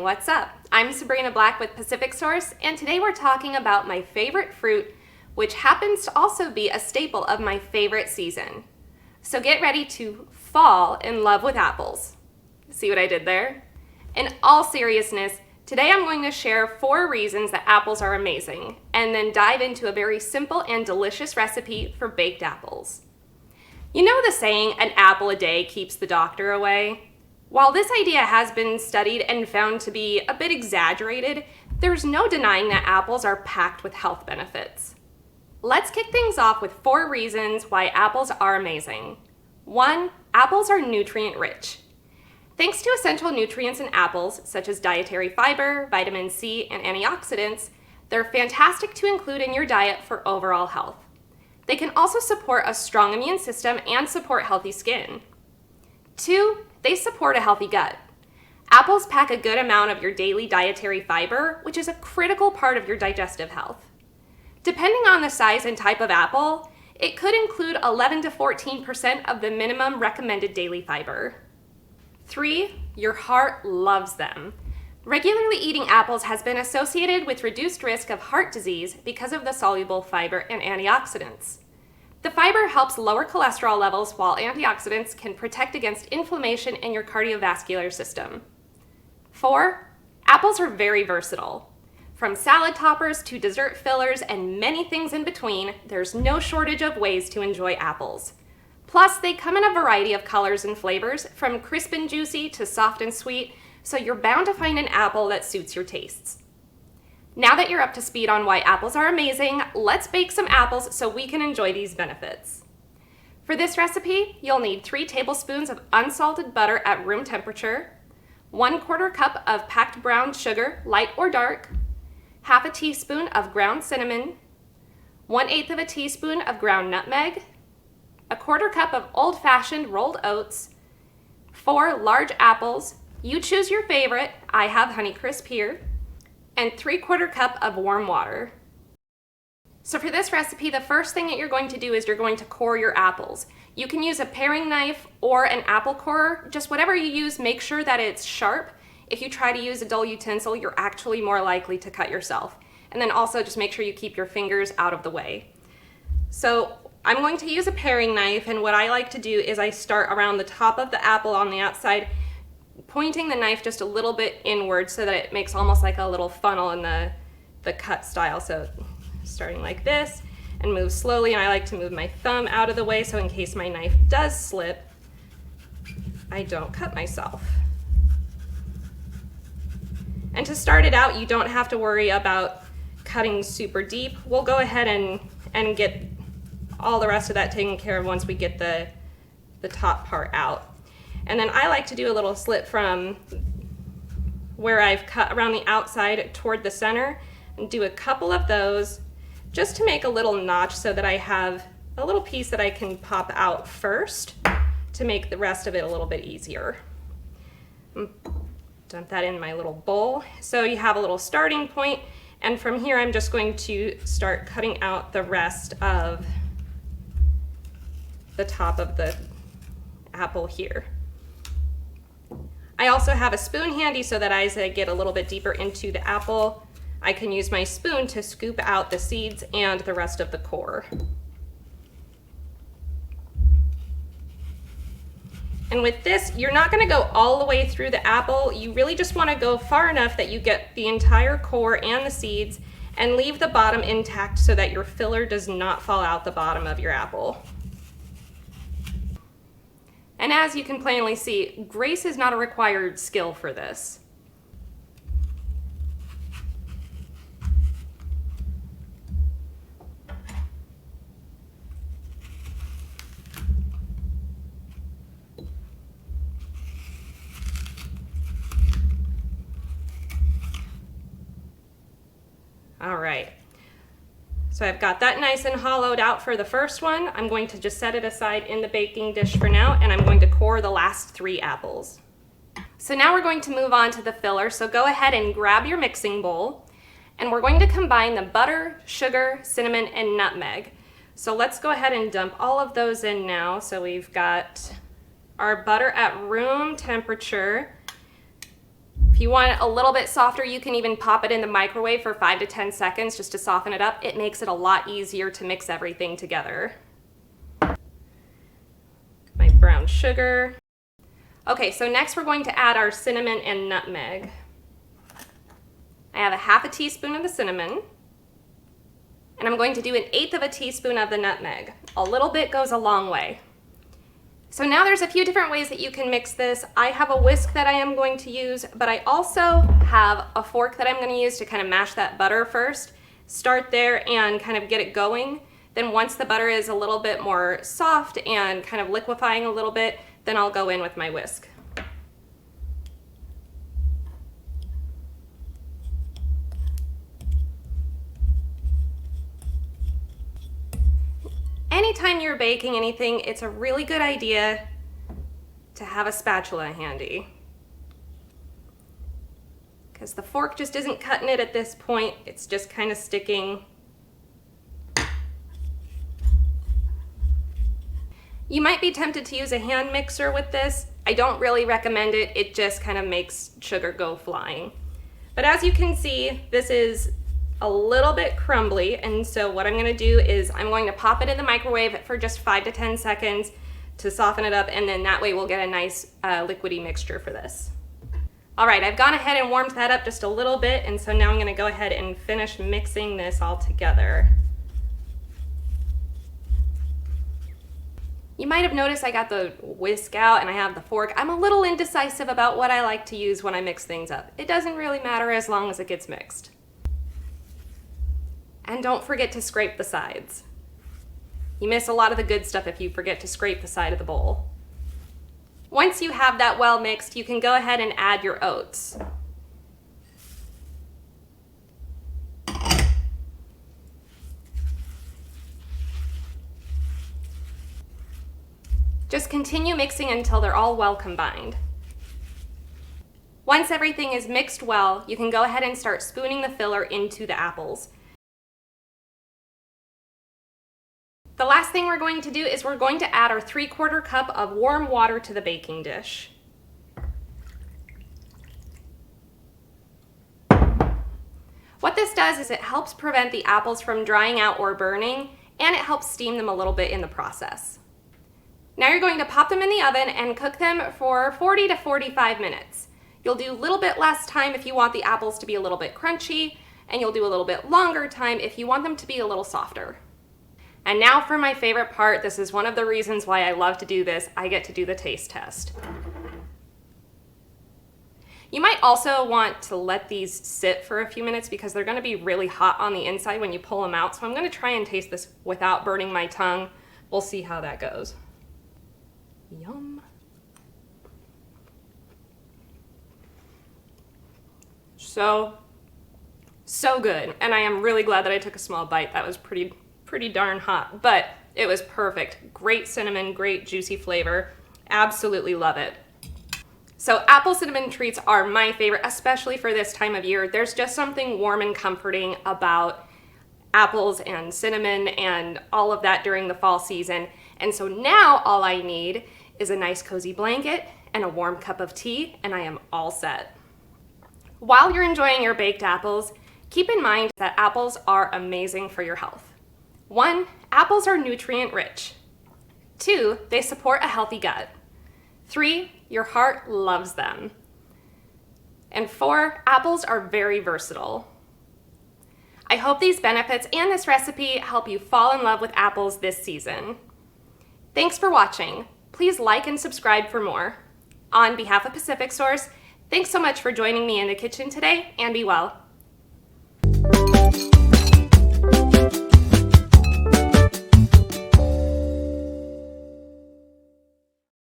what's up? I'm Sabrina Black with PacificSource, and today we're talking about my favorite fruit, which happens to also be a staple of my favorite season. So get ready to fall in love with apples. See what I did there? In all seriousness, today I'm going to share 4 reasons that apples are amazing, and then dive into a very simple and delicious recipe for baked apples. You know the saying, an apple a day keeps the doctor away? While this idea has been studied and found to be a bit exaggerated, there's no denying that apples are packed with health benefits. Let's kick things off with 4 reasons why apples are amazing. 1. Apples are nutrient rich. Thanks to essential nutrients in apples, such as dietary fiber, vitamin C, and antioxidants, they're fantastic to include in your diet for overall health. They can also support a strong immune system and support healthy skin. 2. They support a healthy gut. Apples pack a good amount of your daily dietary fiber, which is a critical part of your digestive health. Depending on the size and type of apple, it could include 11 to 14% of the minimum recommended daily fiber. 3. Your heart loves them. Regularly eating apples has been associated with reduced risk of heart disease because of the soluble fiber and antioxidants. The fiber helps lower cholesterol levels, while antioxidants can protect against inflammation in your cardiovascular system. 4. Apples are very versatile. From salad toppers to dessert fillers and many things in between, there's no shortage of ways to enjoy apples. Plus, they come in a variety of colors and flavors, from crisp and juicy to soft and sweet, so you're bound to find an apple that suits your tastes. Now that you're up to speed on why apples are amazing, let's bake some apples so we can enjoy these benefits. For this recipe, you'll need 3 tablespoons of unsalted butter at room temperature, 1/4 cup of packed brown sugar, light or dark, half a teaspoon of ground cinnamon, 1/8 of a teaspoon of ground nutmeg, 1/4 cup of old-fashioned rolled oats, 4 large apples, you choose your favorite, I have Honeycrisp here, and 3/4 cup of warm water. So for this recipe, the first thing that you're going to do is you're going to core your apples. You can use a paring knife or an apple corer, just whatever you use, make sure that it's sharp. If you try to use a dull utensil, you're actually more likely to cut yourself. And then also just make sure you keep your fingers out of the way. So I'm going to use a paring knife, and what I like to do is I start around the top of the apple on the outside, pointing the knife just a little bit inward so that it makes almost like a little funnel in the cut style. So starting like this and move slowly, and I like to move my thumb out of the way so in case my knife does slip, I don't cut myself. And to start it out, you don't have to worry about cutting super deep. We'll go ahead and get all the rest of that taken care of once we get the top part out. And then I like to do a little slit from where I've cut around the outside toward the center, and do a couple of those just to make a little notch so that I have a little piece that I can pop out first to make the rest of it a little bit easier. Dump that in my little bowl. So you have a little starting point, and from here I'm just going to start cutting out the rest of the top of the apple here. I also have a spoon handy so that as I get a little bit deeper into the apple, I can use my spoon to scoop out the seeds and the rest of the core. And with this, you're not going to go all the way through the apple. You really just want to go far enough that you get the entire core and the seeds, and leave the bottom intact so that your filler does not fall out the bottom of your apple. And as you can plainly see, grace is not a required skill for this. All right, so I've got that nice and hollowed out for the first one. I'm going to just set it aside in the baking dish for now, and I'm going to core the last 3 apples. So now we're going to move on to the filler, so go ahead and grab your mixing bowl, and we're going to combine the butter, sugar, cinnamon, and nutmeg. So let's go ahead and dump all of those in now. So we've got our butter at room temperature, If you want it a little bit softer, you can even pop it in the microwave for 5 to 10 seconds just to soften it up. It makes it a lot easier to mix everything together. My brown sugar. Okay, so next we're going to add our cinnamon and nutmeg. I have a half a teaspoon of the cinnamon, and I'm going to do 1/8 teaspoon of the nutmeg. A little bit goes a long way. So now there's a few different ways that you can mix this. I have a whisk that I am going to use, but I also have a fork that I'm going to use to kind of mash that butter first. Start there and kind of get it going. Then once the butter is a little bit more soft and kind of liquefying a little bit, then I'll go in with my whisk. Anytime you're baking anything, it's a really good idea to have a spatula handy, because the fork just isn't cutting it at this point. It's just kind of sticking. You might be tempted to use a hand mixer with this. I don't really recommend it. It just kind of makes sugar go flying. But as you can see, this is a little bit crumbly, and so what I'm going to do is I'm going to pop it in the microwave for just 5 to 10 seconds to soften it up, and then that way we'll get a nice liquidy mixture for this. All right, I've gone ahead and warmed that up just a little bit, and so now I'm going to go ahead and finish mixing this all together. You might have noticed I got the whisk out and I have the fork. I'm a little indecisive about what I like to use when I mix things up. It doesn't really matter as long as it gets mixed. And don't forget to scrape the sides. You miss a lot of the good stuff if you forget to scrape the side of the bowl. Once you have that well mixed, you can go ahead and add your oats. Just continue mixing until they're all well combined. Once everything is mixed well, you can go ahead and start spooning the filler into the apples. The last thing we're going to do is we're going to add our 3/4 cup of warm water to the baking dish. What this does is it helps prevent the apples from drying out or burning, and it helps steam them a little bit in the process. Now you're going to pop them in the oven and cook them for 40 to 45 minutes. You'll do a little bit less time if you want the apples to be a little bit crunchy, and you'll do a little bit longer time if you want them to be a little softer. And now for my favorite part. This is one of the reasons why I love to do this. I get to do the taste test. You might also want to let these sit for a few minutes because they're going to be really hot on the inside when you pull them out. So I'm going to try and taste this without burning my tongue. We'll see how that goes. Yum. So good. And I am really glad that I took a small bite. That was pretty darn hot, but it was perfect. Great cinnamon, great juicy flavor. Absolutely love it. So apple cinnamon treats are my favorite, especially for this time of year. There's just something warm and comforting about apples and cinnamon and all of that during the fall season. And so now all I need is a nice cozy blanket and a warm cup of tea, and I am all set. While you're enjoying your baked apples, keep in mind that apples are amazing for your health. 1, apples are nutrient rich. 2, they support a healthy gut. 3, your heart loves them. And 4, apples are very versatile. I hope these benefits and this recipe help you fall in love with apples this season. Thanks for watching. Please like and subscribe for more. On behalf of PacificSource, thanks so much for joining me in the kitchen today, and be well.